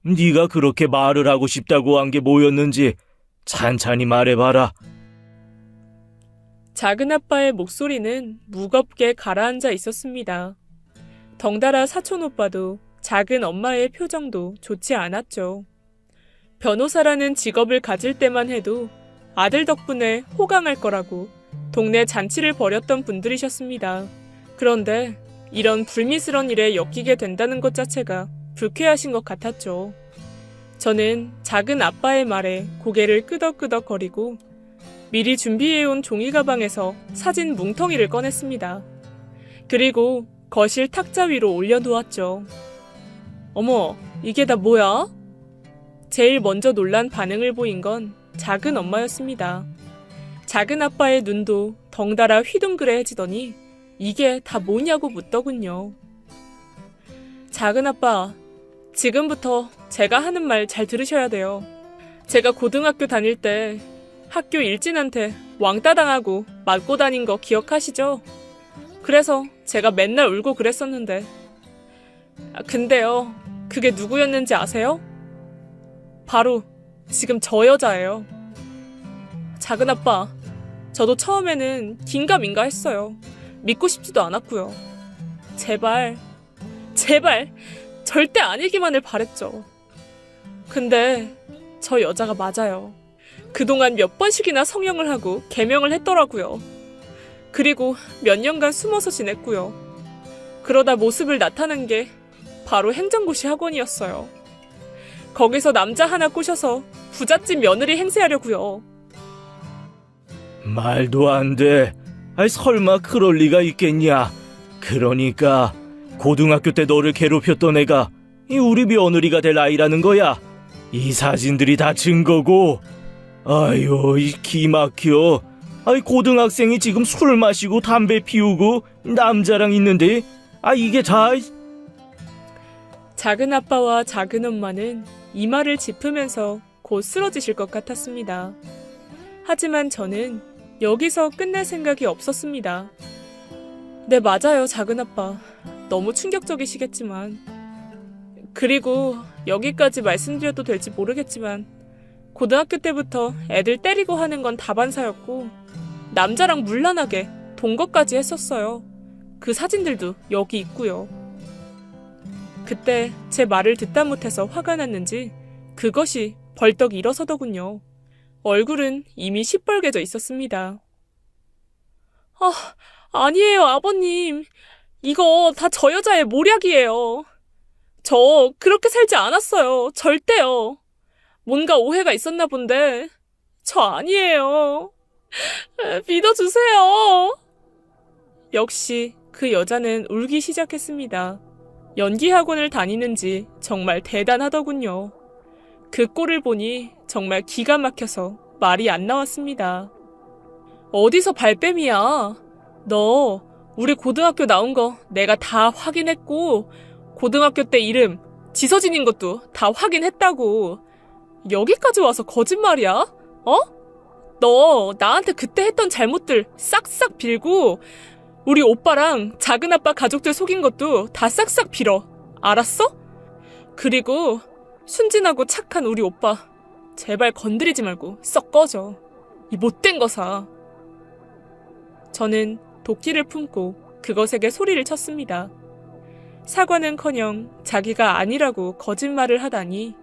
네가 그렇게 말을 하고 싶다고 한 게 뭐였는지 찬찬히 말해봐라. 작은아빠의 목소리는 무겁게 가라앉아 있었습니다. 덩달아 사촌오빠도 작은 엄마의 표정도 좋지 않았죠. 변호사라는 직업을 가질 때만 해도 아들 덕분에 호강할 거라고 동네 잔치를 벌였던 분들이셨습니다. 그런데 이런 불미스런 일에 엮이게 된다는 것 자체가 불쾌하신 것 같았죠. 저는 작은 아빠의 말에 고개를 끄덕끄덕거리고 미리 준비해온 종이 가방에서 사진 뭉텅이를 꺼냈습니다. 그리고 거실 탁자 위로 올려놓았죠. 어머, 이게 다 뭐야? 제일 먼저 놀란 반응을 보인 건 작은 엄마였습니다. 작은 아빠의 눈도 덩달아 휘둥그레해지더니 이게 다 뭐냐고 묻더군요. 작은 아빠, 지금부터 제가 하는 말 잘 들으셔야 돼요. 제가 고등학교 다닐 때 학교 일진한테 왕따 당하고 맞고 다닌 거 기억하시죠? 그래서 제가 맨날 울고 그랬었는데. 근데요, 그게 누구였는지 아세요? 바로 지금 저 여자예요. 작은 아빠, 저도 처음에는 긴가민가 했어요. 믿고 싶지도 않았고요. 제발 절대 아니기만을 바랬죠. 근데 저 여자가 맞아요. 그동안 몇 번씩이나 성형을 하고 개명을 했더라고요. 그리고 몇 년간 숨어서 지냈고요. 그러다 모습을 나타낸 게 바로 행정고시 학원이었어요. 거기서 남자 하나 꼬셔서 부잣집 며느리 행세하려고요. 말도 안 돼. 아이, 설마 그럴 리가 있겠냐. 그러니까 고등학교 때 너를 괴롭혔던 애가 이 우리 며느리가 될 아이라는 거야. 이 사진들이 다 증거고. 아유, 이 기막혀. 아이, 고등학생이 지금 술 마시고 담배 피우고 남자랑 있는데, 이게 다... 작은 아빠와 작은 엄마는 이 말을 짚으면서 곧 쓰러지실 것 같았습니다. 하지만 저는 여기서 끝낼 생각이 없었습니다. 네, 맞아요, 작은 아빠. 너무 충격적이시겠지만. 그리고 여기까지 말씀드려도 될지 모르겠지만 고등학교 때부터 애들 때리고 하는 건 다반사였고 남자랑 물란하게 동거까지 했었어요. 그 사진들도 여기 있고요. 그때 제 말을 듣다 못해서 화가 났는지 그것이 벌떡 일어서더군요. 얼굴은 이미 시뻘개져 있었습니다. 아니에요, 아버님. 이거 다 저 여자의 모략이에요. 저 그렇게 살지 않았어요. 절대요. 뭔가 오해가 있었나 본데 저 아니에요. 믿어주세요. 역시 그 여자는 울기 시작했습니다. 연기학원을 다니는지 정말 대단하더군요. 그 꼴을 보니 정말 기가 막혀서 말이 안 나왔습니다. 어디서 발뺌이야. 너 우리 고등학교 나온 거 내가 다 확인했고 고등학교 때 이름 지서진인 것도 다 확인했다고. 여기까지 와서 거짓말이야? 어? 너 나한테 그때 했던 잘못들 싹싹 빌고 우리 오빠랑 작은 아빠 가족들 속인 것도 다 싹싹 빌어. 알았어? 그리고 순진하고 착한 우리 오빠 제발 건드리지 말고 썩 꺼져. 이 못된 거사. 저는 도끼를 품고 그것에게 소리를 쳤습니다. 사과는커녕 자기가 아니라고 거짓말을 하다니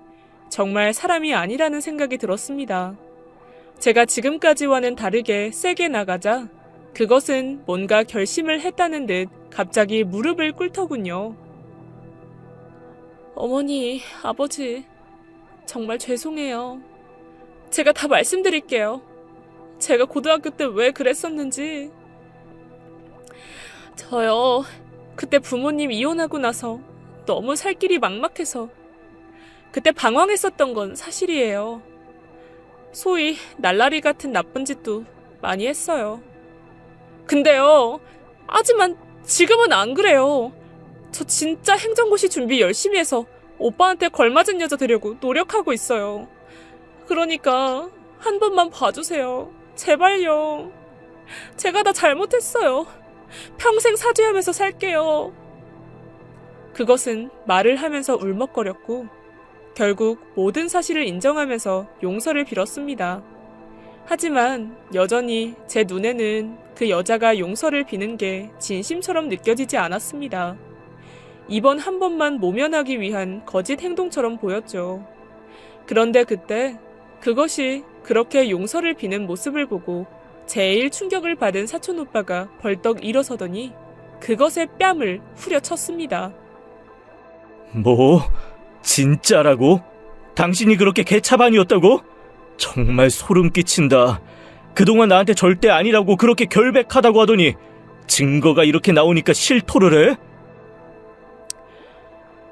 정말 사람이 아니라는 생각이 들었습니다. 제가 지금까지와는 다르게 세게 나가자 그것은 뭔가 결심을 했다는 듯 갑자기 무릎을 꿇더군요. 어머니, 아버지, 정말 죄송해요. 제가 다 말씀드릴게요. 제가 고등학교 때 왜 그랬었는지. 저요, 그때 부모님 이혼하고 나서 너무 살 길이 막막해서 그때 방황했었던 건 사실이에요. 소위 날라리 같은 나쁜 짓도 많이 했어요. 근데요, 하지만 지금은 안 그래요. 저 진짜 행정고시 준비 열심히 해서 오빠한테 걸맞은 여자 되려고 노력하고 있어요. 그러니까 한 번만 봐주세요. 제발요. 제가 다 잘못했어요. 평생 사죄하면서 살게요. 그것은 말을 하면서 울먹거렸고 결국 모든 사실을 인정하면서 용서를 빌었습니다. 하지만 여전히 제 눈에는 그 여자가 용서를 비는 게 진심처럼 느껴지지 않았습니다. 이번 한 번만 모면하기 위한 거짓 행동처럼 보였죠. 그런데 그때 그것이 그렇게 용서를 비는 모습을 보고 제일 충격을 받은 사촌오빠가 벌떡 일어서더니 그것의 뺨을 후려쳤습니다. 뭐? 진짜라고? 당신이 그렇게 개차반이었다고? 정말 소름 끼친다. 그동안 나한테 절대 아니라고 그렇게 결백하다고 하더니 증거가 이렇게 나오니까 실토를 해?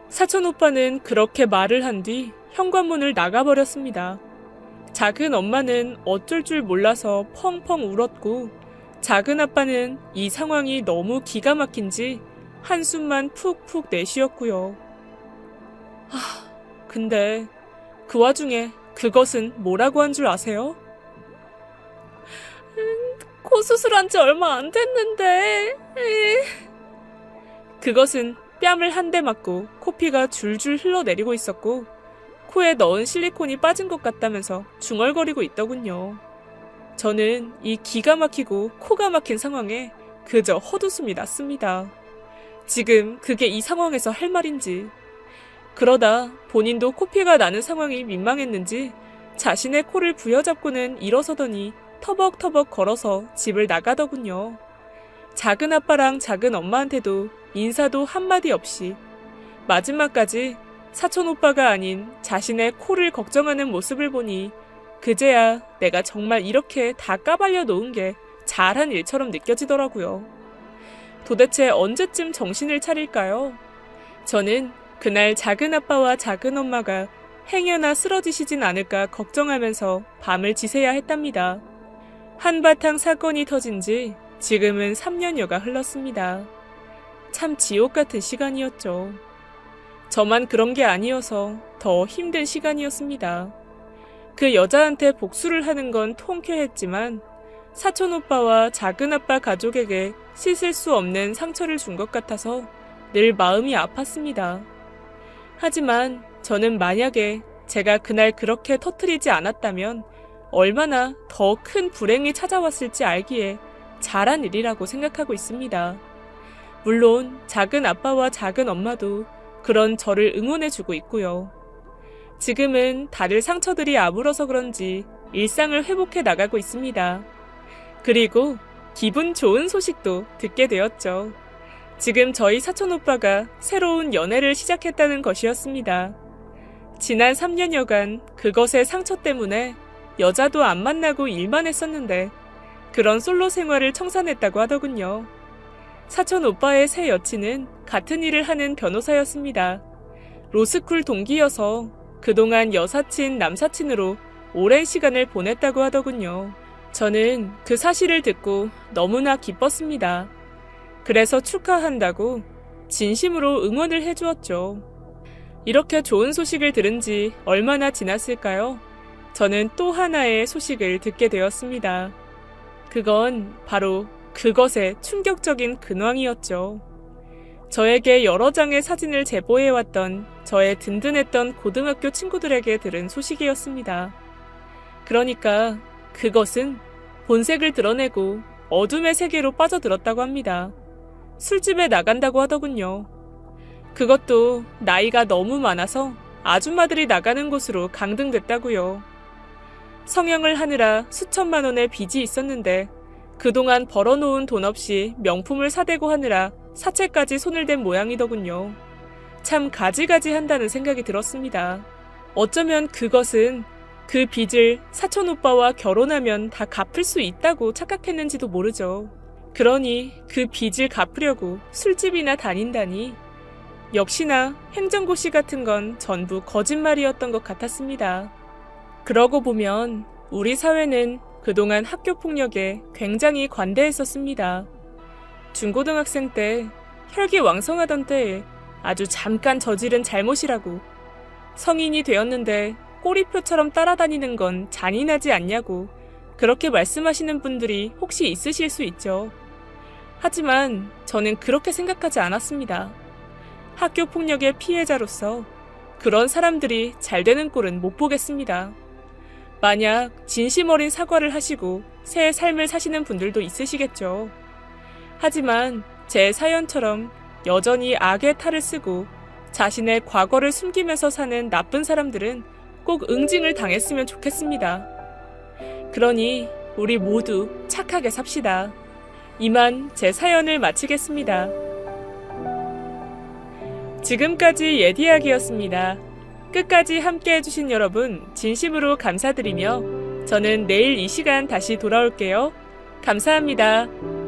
사촌 오빠는 그렇게 말을 한 뒤 현관문을 나가버렸습니다. 작은 엄마는 어쩔 줄 몰라서 펑펑 울었고, 작은 아빠는 이 상황이 너무 기가 막힌지 한숨만 푹푹 내쉬었고요. 근데 그 와중에 그것은 뭐라고 한 줄 아세요? 코 수술한 지 얼마 안 됐는데. 그것은 뺨을 한 대 맞고 코피가 줄줄 흘러내리고 있었고, 코에 넣은 실리콘이 빠진 것 같다면서 중얼거리고 있더군요. 저는 이 기가 막히고 코가 막힌 상황에 그저 헛웃음이 났습니다. 지금 그게 이 상황에서 할 말인지. 그러다 본인도 코피가 나는 상황이 민망했는지 자신의 코를 부여잡고는 일어서더니 터벅터벅 걸어서 집을 나가더군요. 작은 아빠랑 작은 엄마한테도 인사도 한마디 없이 마지막까지 사촌 오빠가 아닌 자신의 코를 걱정하는 모습을 보니 그제야 내가 정말 이렇게 다 까발려 놓은 게 잘한 일처럼 느껴지더라고요. 도대체 언제쯤 정신을 차릴까요? 저는 그날 작은 아빠와 작은 엄마가 행여나 쓰러지시진 않을까 걱정하면서 밤을 지새야 했답니다. 한바탕 사건이 터진 지 지금은 3년여가 흘렀습니다. 참 지옥 같은 시간이었죠. 저만 그런 게 아니어서 더 힘든 시간이었습니다. 그 여자한테 복수를 하는 건 통쾌했지만 사촌 오빠와 작은 아빠 가족에게 씻을 수 없는 상처를 준 것 같아서 늘 마음이 아팠습니다. 하지만 저는 만약에 제가 그날 그렇게 터뜨리지 않았다면 얼마나 더 큰 불행이 찾아왔을지 알기에 잘한 일이라고 생각하고 있습니다. 물론 작은 아빠와 작은 엄마도 그런 저를 응원해주고 있고요. 지금은 다들 상처들이 아물어서 그런지 일상을 회복해 나가고 있습니다. 그리고 기분 좋은 소식도 듣게 되었죠. 지금 저희 사촌 오빠가 새로운 연애를 시작했다는 것이었습니다. 지난 3년여간 그것의 상처 때문에 여자도 안 만나고 일만 했었는데 그런 솔로 생활을 청산했다고 하더군요. 사촌 오빠의 새 여친은 같은 일을 하는 변호사였습니다. 로스쿨 동기여서 그동안 여사친, 남사친으로 오랜 시간을 보냈다고 하더군요. 저는 그 사실을 듣고 너무나 기뻤습니다. 그래서 축하한다고 진심으로 응원을 해주었죠. 이렇게 좋은 소식을 들은 지 얼마나 지났을까요? 저는 또 하나의 소식을 듣게 되었습니다. 그건 바로 그것의 충격적인 근황이었죠. 저에게 여러 장의 사진을 제보해왔던 저의 든든했던 고등학교 친구들에게 들은 소식이었습니다. 그러니까 그것은 본색을 드러내고 어둠의 세계로 빠져들었다고 합니다. 술집에 나간다고 하더군요. 그것도 나이가 너무 많아서 아줌마들이 나가는 곳으로 강등됐다고요. 성형을 하느라 수천만 원의 빚이 있었는데 그동안 벌어놓은 돈 없이 명품을 사대고 하느라 사채까지 손을 댄 모양이더군요. 참 가지가지 한다는 생각이 들었습니다. 어쩌면 그것은 그 빚을 사촌 오빠와 결혼하면 다 갚을 수 있다고 착각했는지도 모르죠. 그러니 그 빚을 갚으려고 술집이나 다닌다니 역시나 행정고시 같은 건 전부 거짓말이었던 것 같았습니다. 그러고 보면 우리 사회는 그동안 학교폭력에 굉장히 관대했었습니다. 중고등학생 때 혈기왕성하던 때에 아주 잠깐 저지른 잘못이라고 성인이 되었는데 꼬리표처럼 따라다니는 건 잔인하지 않냐고 그렇게 말씀하시는 분들이 혹시 있으실 수 있죠. 하지만 저는 그렇게 생각하지 않았습니다. 학교폭력의 피해자로서 그런 사람들이 잘 되는 꼴은 못 보겠습니다. 만약 진심 어린 사과를 하시고 새 삶을 사시는 분들도 있으시겠죠. 하지만 제 사연처럼 여전히 악의 탈을 쓰고 자신의 과거를 숨기면서 사는 나쁜 사람들은 꼭 응징을 당했으면 좋겠습니다. 그러니 우리 모두 착하게 삽시다. 이만 제 사연을 마치겠습니다. 지금까지 예디약이었습니다. 끝까지 함께 해주신 여러분 진심으로 감사드리며 저는 내일 이 시간 다시 돌아올게요. 감사합니다.